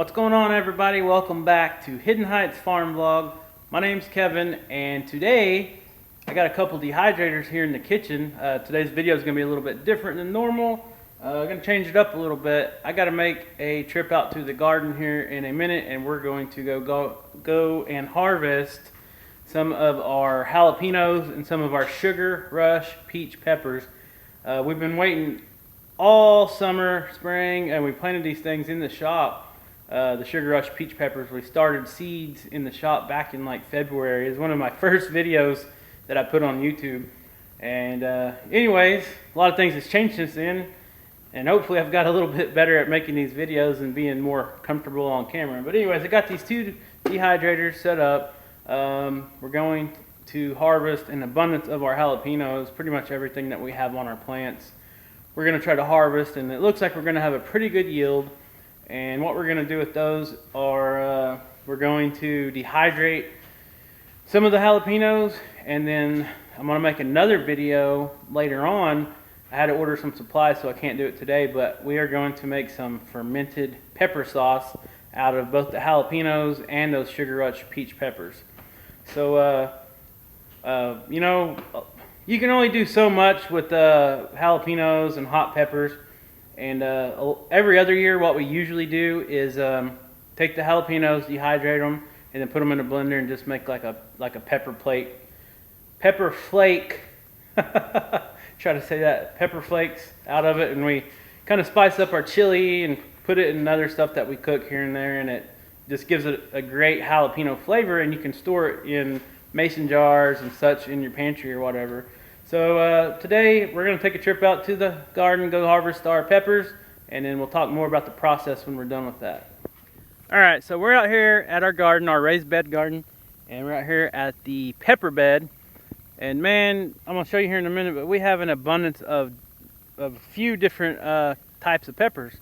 What's going on, everybody? Welcome back to Hidden Heights Farm Vlog. My name's Kevin, and today I got a couple dehydrators here in the kitchen. Today's video is going to be a little bit different than normal. I'm going to change it up a little bit. I got to make a trip out to the garden here in a minute, and we're going to go and harvest some of our jalapenos and some of our Sugar Rush peach peppers. We've been waiting all summer, spring, and we planted these things in the shop. The Sugar Rush peach peppers, we started seeds in the shop back in like February. It was one of my first videos that I put on YouTube. And anyways, a lot of things has changed since then, and hopefully I've got a little bit better at making these videos and being more comfortable on camera. But anyways, I got these two dehydrators set up. We're going to harvest an abundance of our jalapenos, pretty much everything that we have on our plants. We're going to try to harvest, and it looks like we're going to have a pretty good yield. And what we're going to do with those are we're going to dehydrate some of the jalapenos, and then I'm going to make another video later on. I had to order some supplies, so I can't do it today, but we are going to make some fermented pepper sauce out of both the jalapenos and those Sugar Rush peach peppers. So, you know, you can only do so much with jalapenos and hot peppers. And every other year, what we usually do is take the jalapenos, dehydrate them, and then put them in a blender and just make like a pepper flake. Try to say that, pepper flakes out of it, and we kind of spice up our chili and put it in other stuff that we cook here and there, and it just gives it a great jalapeno flavor. And you can store it in mason jars and such in your pantry or whatever. So today we're going to take a trip out to the garden, go harvest our peppers, and then we'll talk more about the process when we're done with that. Alright, so we're out here at our garden, our raised bed garden, and we're out here at the pepper bed. And man, I'm going to show you here in a minute, but we have an abundance of a few different types of peppers.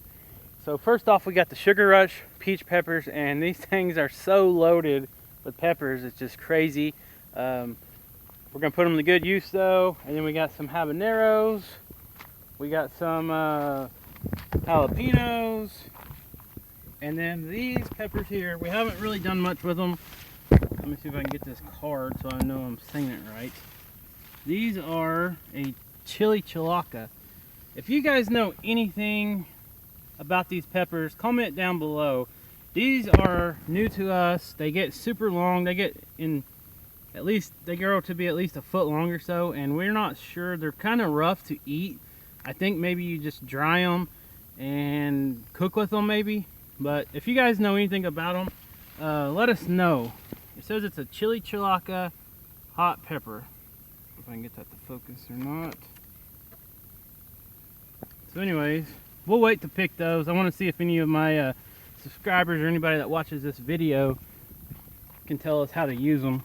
So first off, we got the Sugar Rush peach peppers, and these things are so loaded with peppers, it's just crazy. We're going to put them to good use though. And then we got some habaneros. We got some jalapenos. And then these peppers here, we haven't really done much with them. Let me see if I can get this card so I know I'm saying it right. These are a chili chilaca. If you guys know anything about these peppers, comment down below. These are new to us. They get super long. They get in... At least they grow to be at least a foot long or so, and we're not sure. They're kind of rough to eat. I think maybe you just dry them and cook with them maybe. But if you guys know anything about them, let us know. It says it's a chili chilaca hot pepper. If I can get that to focus or not. So anyways, we'll wait to pick those. I want to see if any of my subscribers or anybody that watches this video can tell us how to use them.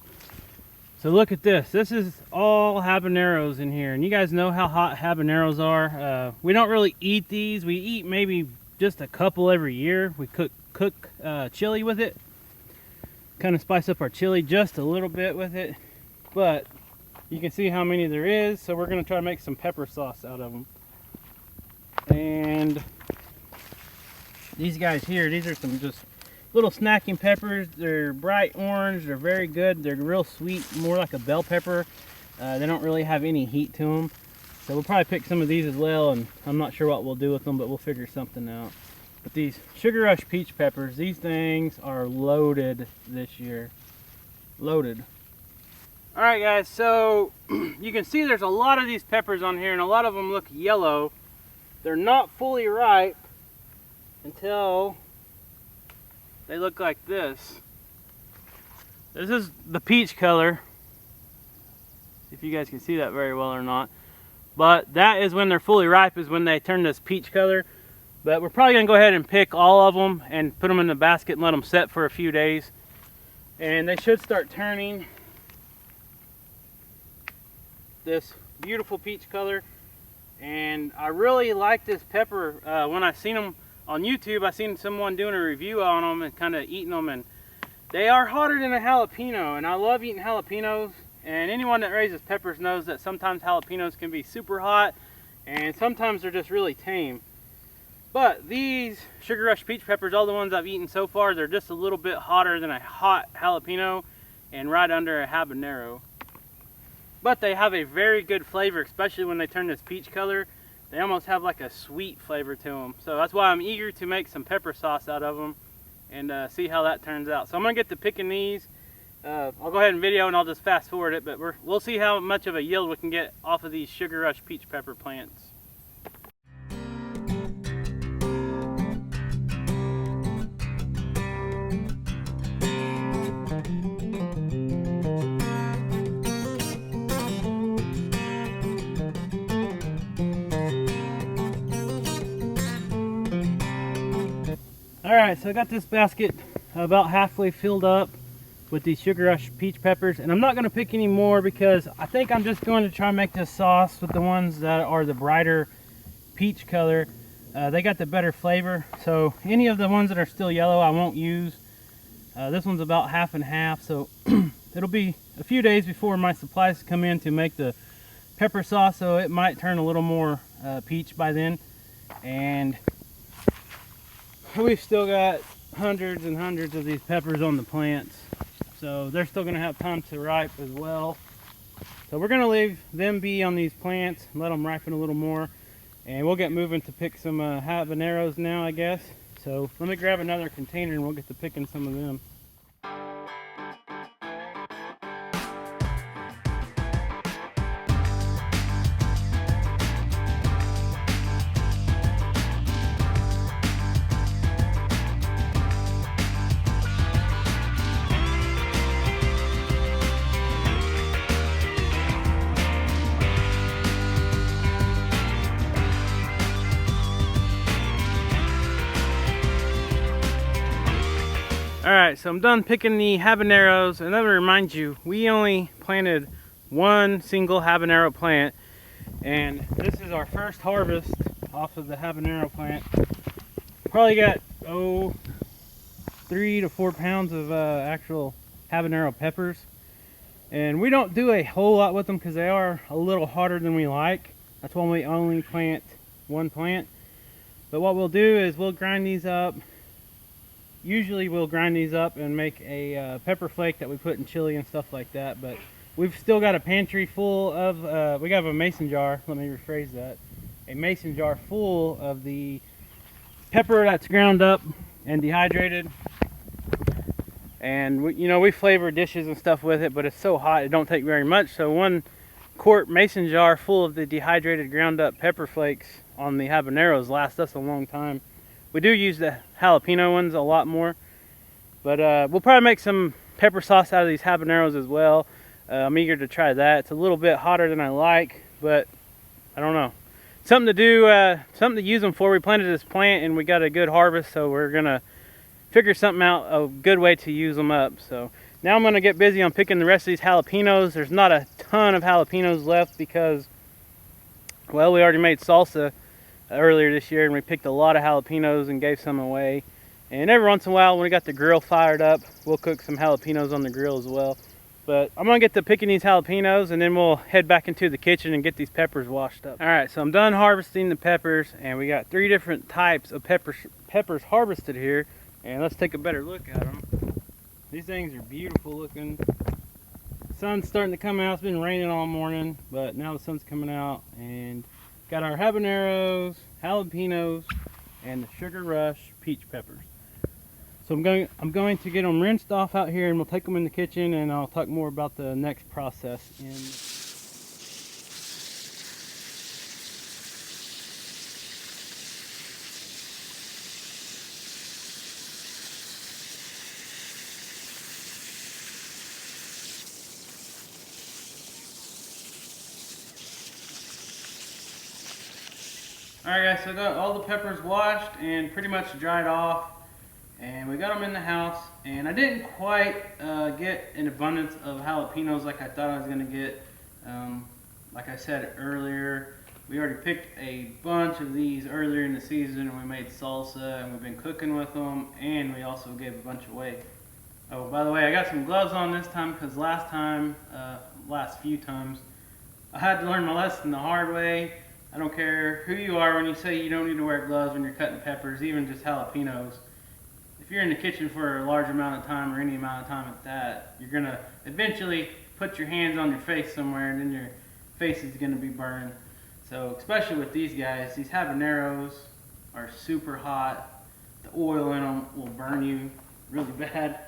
So look at this. This is all habaneros in here. And you guys know how hot habaneros are. We don't really eat these. We eat maybe just a couple every year. We cook chili with it. Kind of spice up our chili just a little bit with it. But you can see how many there is. So we're going to try to make some pepper sauce out of them. And these guys here, these are some just little snacking peppers. They're bright orange. They're very good. They're real sweet, more like a bell pepper. They don't really have any heat to them. So we'll probably pick some of these as well, and I'm not sure what we'll do with them, but we'll figure something out. But these Sugar Rush peach peppers, these things are loaded this year. Loaded. Alright guys, so you can see there's a lot of these peppers on here, and a lot of them look yellow. They're not fully ripe until they look like this. This is the peach color, if you guys can see that very well or not. But that is when they're fully ripe, is when they turn this peach color. But we're probably going to go ahead and pick all of them and put them in the basket and let them set for a few days. And they should start turning this beautiful peach color. And I really like this pepper. When I seen them on YouTube, I seen someone doing a review on them and kind of eating them, and they are hotter than a jalapeno, and I love eating jalapenos. And anyone that raises peppers knows that sometimes jalapenos can be super hot, and sometimes they're just really tame. But these Sugar Rush peach peppers, all the ones I've eaten so far, they're just a little bit hotter than a hot jalapeno and right under a habanero. But they have a very good flavor, especially when they turn this peach color. They almost have like a sweet flavor to them. So that's why I'm eager to make some pepper sauce out of them and see how that turns out. So I'm gonna get to picking these. I'll go ahead and video and I'll just fast forward it, but we'll see how much of a yield we can get off of these Sugar Rush peach pepper plants. Alright, so I got this basket about halfway filled up with these Sugar Rush peach peppers, and I'm not going to pick any more because I think I'm just going to try and make this sauce with the ones that are the brighter peach color. They got the better flavor, so any of the ones that are still yellow I won't use. This one's about half and half, so it'll be a few days before my supplies come in to make the pepper sauce, so it might turn a little more peach by then. And we've still got hundreds and hundreds of these peppers on the plants, so they're still going to have time to ripe as well. So we're going to leave them be on these plants, let them ripen a little more, and we'll get moving to pick some habaneros now, I guess. So let me grab another container and we'll get to picking some of them. Alright, so I'm done picking the habaneros, and let me remind you, we only planted one single habanero plant, and this is our first harvest off of the habanero plant. Probably got 3 to 4 pounds of actual habanero peppers, and we don't do a whole lot with them because they are a little hotter than we like. That's why we only plant one plant. But what we'll do is we'll grind these up. Usually we'll grind these up and make a pepper flake that we put in chili and stuff like that, but we've still got a pantry full of, we got a mason jar, let me rephrase that, a mason jar full of the pepper that's ground up and dehydrated. And we flavor dishes and stuff with it, but it's so hot it don't take very much, so 1 quart mason jar full of the dehydrated ground up pepper flakes on the habaneros lasts us a long time. We do use the jalapeno ones a lot more, but we'll probably make some pepper sauce out of these habaneros as well. I'm eager to try that. It's a little bit hotter than I like, but I don't know. Something to do, something to use them for. We planted this plant and we got a good harvest, so we're gonna figure something out, a good way to use them up. So now I'm gonna get busy on picking the rest of these jalapenos. There's not a ton of jalapenos left because, well, we already made salsa earlier this year and we picked a lot of jalapenos and gave some away. And every once in a while when we got the grill fired up, we'll cook some jalapenos on the grill as well. But I'm gonna get to picking these jalapenos and then we'll head back into the kitchen and get these peppers washed up. Alright, so I'm done harvesting the peppers and we got 3 different types of peppers harvested here, and let's take a better look at them. These things are beautiful looking. The sun's starting to come out. It's been raining all morning, but now the sun's coming out, and got our habaneros, jalapenos, and the Sugar Rush peach peppers. So I'm going to get them rinsed off out here, and we'll take them in the kitchen, and I'll talk more about the next process in. Alright guys, so I got all the peppers washed and pretty much dried off, and we got them in the house, and I didn't quite get an abundance of jalapenos like I thought I was going to get. Like I said earlier, we already picked a bunch of these earlier in the season, and we made salsa, and we've been cooking with them, and we also gave a bunch away. Oh, by the way, I got some gloves on this time because last few times, I had to learn my lesson the hard way. I don't care who you are when you say you don't need to wear gloves when you're cutting peppers, even just jalapenos. If you're in the kitchen for a large amount of time or any amount of time at that, you're going to eventually put your hands on your face somewhere and then your face is going to be burned. So especially with these guys, these habaneros are super hot. The oil in them will burn you really bad.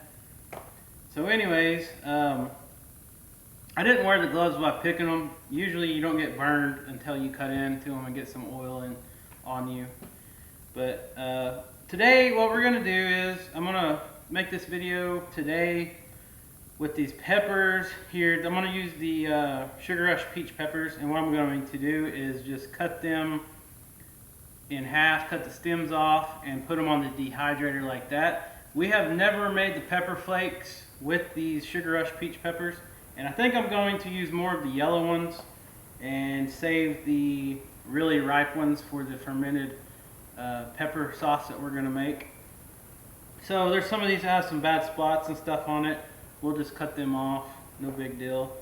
So anyways, I didn't wear the gloves while picking them. Usually you don't get burned until you cut into them and get some oil on you. But today what we're going to do is I'm going to make this video today with these peppers here. I'm going to use the Sugar Rush peach peppers, and what I'm going to do is just cut them in half, cut the stems off, and put them on the dehydrator like that. We have never made the pepper flakes with these Sugar Rush peach peppers, and I think I'm going to use more of the yellow ones and save the really ripe ones for the fermented pepper sauce that we're going to make. So there's some of these that have some bad spots and stuff on it. We'll just cut them off, no big deal.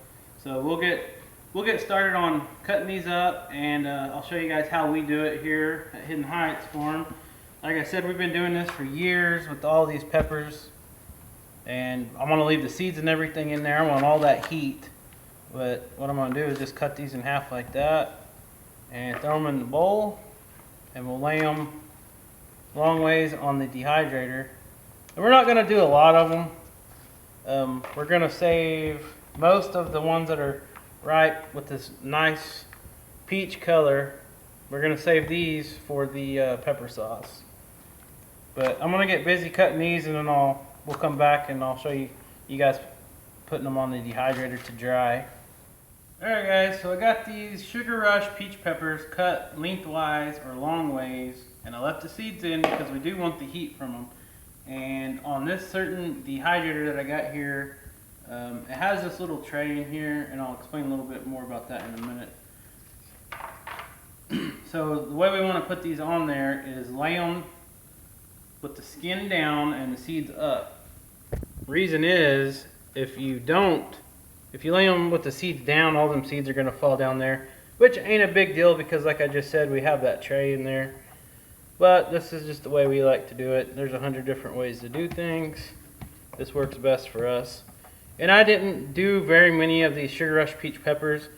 So we'll get started on cutting these up, and I'll show you guys how we do it here at Hidden Heights Farm. Like I said, we've been doing this for years with all these peppers, and I'm going to leave the seeds and everything in there. I want all that heat, but what I'm going to do is just cut these in half like that and throw them in the bowl, and we'll lay them long ways on the dehydrator. And we're not going to do a lot of them. We're going to save most of the ones that are ripe with this nice peach color. We're going to save these for the pepper sauce. But I'm going to get busy cutting these, and then we'll come back and I'll show you guys putting them on the dehydrator to dry. Alright guys, so I got these Sugar Rush peach peppers cut lengthwise or long ways, and I left the seeds in because we do want the heat from them. And on this certain dehydrator that I got here, it has this little tray in here, and I'll explain a little bit more about that in a minute. So the way we want to put these on there is lay them with the skin down and the seeds up. Reason is, if you lay them with the seeds down, all them seeds are going to fall down there, which ain't a big deal because like I just said, we have that tray in there. But this is just the way we like to do it. There's 100 different ways to do things. This works best for us. And I didn't do very many of these Sugar Rush peach peppers.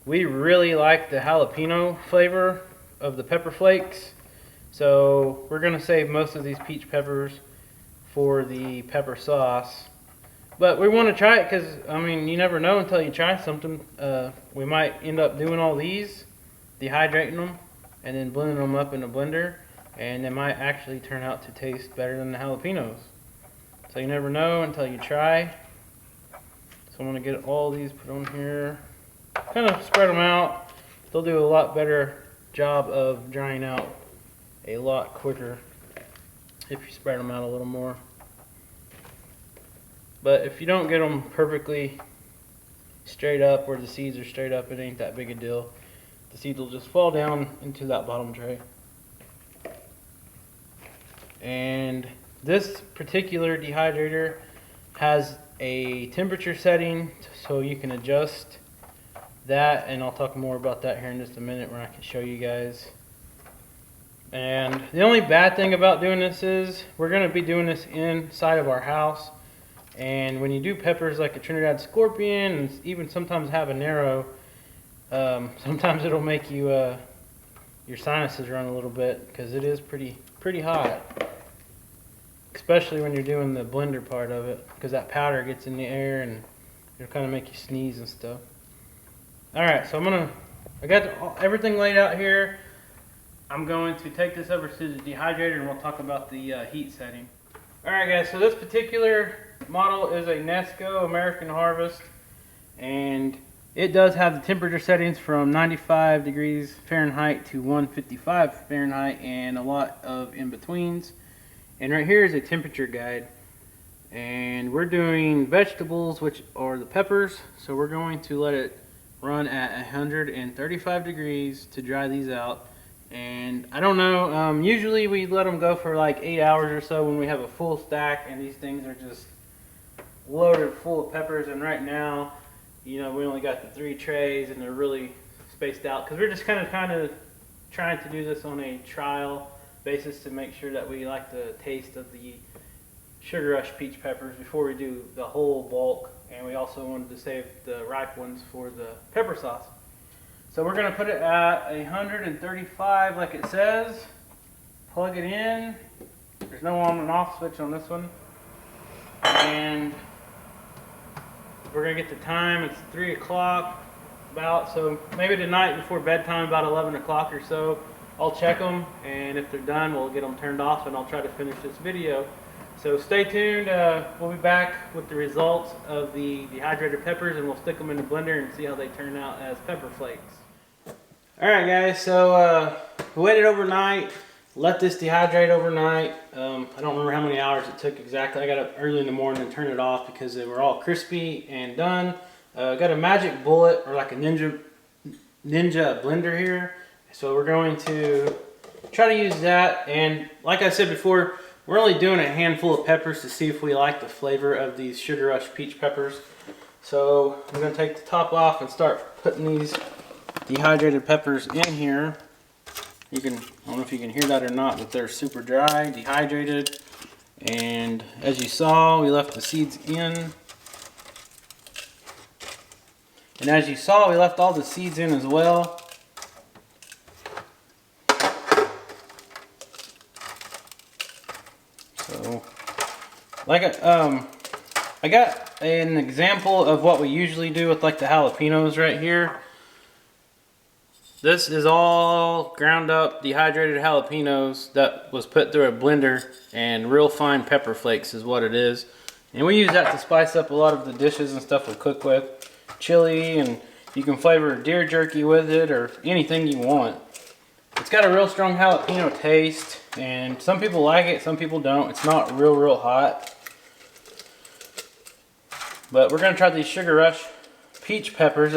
We really like the jalapeno flavor of the pepper flakes. So we're going to save most of these peach peppers for the pepper sauce. But we want to try it because, I mean, you never know until you try something. We might end up doing all these, dehydrating them, and then blending them up in a blender. And they might actually turn out to taste better than the jalapenos. So you never know until you try. So I'm going to get all these put on here. Kind of spread them out. They'll do a lot better job of drying out a lot quicker if you spread them out a little more. But if you don't get them perfectly straight up, where the seeds are straight up, it ain't that big a deal. The seeds will just fall down into that bottom tray. And this particular dehydrator has a temperature setting, so you can adjust that, and I'll talk more about that here in just a minute when I can show you guys. And the only bad thing about doing this is we're going to be doing this inside of our house, and when you do peppers like a Trinidad Scorpion and even sometimes habanero, sometimes it'll make you your sinuses run a little bit because it is pretty hot. Especially when you're doing the blender part of it, because that powder gets in the air and it'll kind of make you sneeze and stuff. Alright, so I got everything laid out here. I'm going to take this over to the dehydrator and we'll talk about the heat setting. Alright guys, so this particular model is a Nesco American Harvest, and it does have the temperature settings from 95 degrees Fahrenheit to 155 Fahrenheit and a lot of in-betweens. And right here is a temperature guide, and we're doing vegetables, which are the peppers, so we're going to let it run at 135 degrees to dry these out. And I don't know, usually we let them go for like 8 hours or so when we have a full stack and these things are just loaded full of peppers. And right now, you know, we only got the 3 trays and they're really spaced out because we're just kind of trying to do this on a trial basis to make sure that we like the taste of the Sugar Rush peach peppers before we do the whole bulk, and we also wanted to save the ripe ones for the pepper sauce. So we're going to put it at 135 like it says, plug it in. There's no on and off switch on this one, and we're going to get the time. It's 3 o'clock about, so maybe tonight before bedtime about 11 o'clock or so I'll check them, and if they're done we'll get them turned off and I'll try to finish this video. So stay tuned. We'll be back with the results of the dehydrated peppers, and we'll stick them in the blender and see how they turn out as pepper flakes. Alright guys, so we waited overnight, let this dehydrate overnight. I don't remember how many hours it took exactly. I got up early in the morning and turned it off because they were all crispy and done. Got a magic bullet, or like a ninja blender here. So we're going to try to use that, and like I said before, we're only doing a handful of peppers to see if we like the flavor of these Sugar Rush peach peppers. So I'm going to take the top off and start putting these dehydrated peppers in here. I don't know if you can hear that or not, but they're super dry, dehydrated. And as you saw, we left the seeds in. And as you saw, we left all the seeds in as well. So, like I got an example of what we usually do with like the jalapenos right here. This is all ground up dehydrated jalapenos that was put through a blender, and real fine pepper flakes is what it is. And we use that to spice up a lot of the dishes and stuff we cook with. Chili, and you can flavor deer jerky with it or anything you want. It's got a real strong jalapeno taste, and some people like it, some people don't. It's not real hot. But we're gonna try these Sugar Rush peach peppers.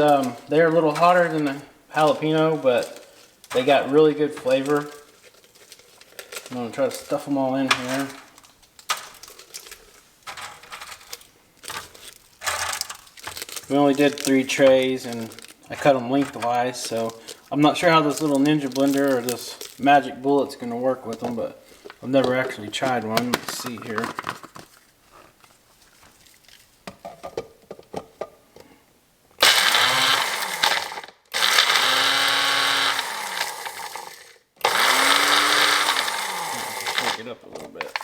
They're a little hotter than the jalapeno, but they got really good flavor. I'm gonna try to stuff them all in here. We only did 3 trays, and I cut them lengthwise, so I'm not sure how this little ninja blender or this magic bullet's going to work with them, but I've never actually tried one. Let's see here. Shake it up a little bit.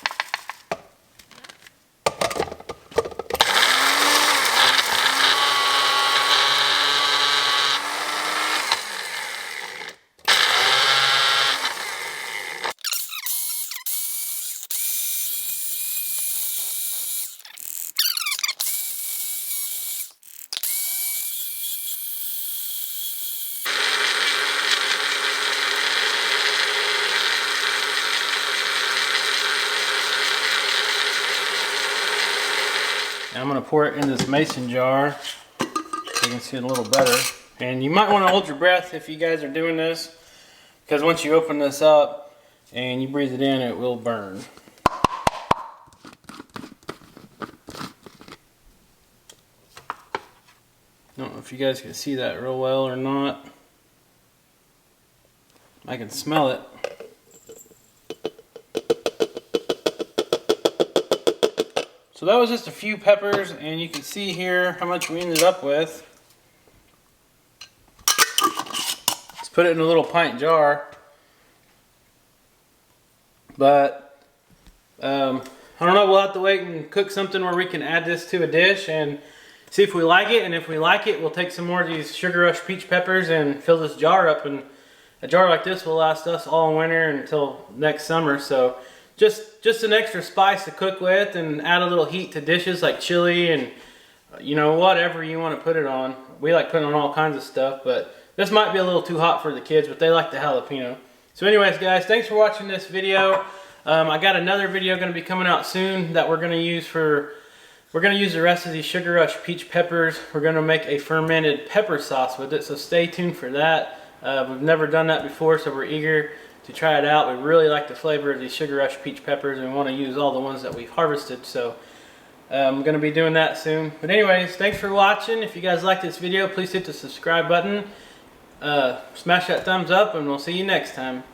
Now I'm going to pour it in this mason jar so you can see it a little better. And you might want to hold your breath if you guys are doing this, because once you open this up and you breathe it in, it will burn. I don't know if you guys can see that real well or not. I can smell it. So that was just a few peppers, and you can see here how much we ended up with. Let's put it in a little pint jar. But I don't know, we'll have to wait and cook something where we can add this to a dish and see if we like it. And if we like it, we'll take some more of these Sugar Rush peach peppers and fill this jar up. And a jar like this will last us all winter until next summer. So just an extra spice to cook with, and add a little heat to dishes like chili and you know, whatever you want to put it on. We like putting on all kinds of stuff, but this might be a little too hot for the kids, but they like the jalapeno. So anyways guys, thanks for watching this video. I got another video going to be coming out soon that we're going to use the rest of these Sugar Rush peach peppers. We're going to make a fermented pepper sauce with it, so stay tuned for that. We've never done that before, so we're eager to try it out. We really like the flavor of these Sugar Rush peach peppers, and we want to use all the ones that we've harvested, so I'm going to be doing that soon. But anyways, thanks for watching. If you guys like this video, please hit the subscribe button. Smash that thumbs up and we'll see you next time.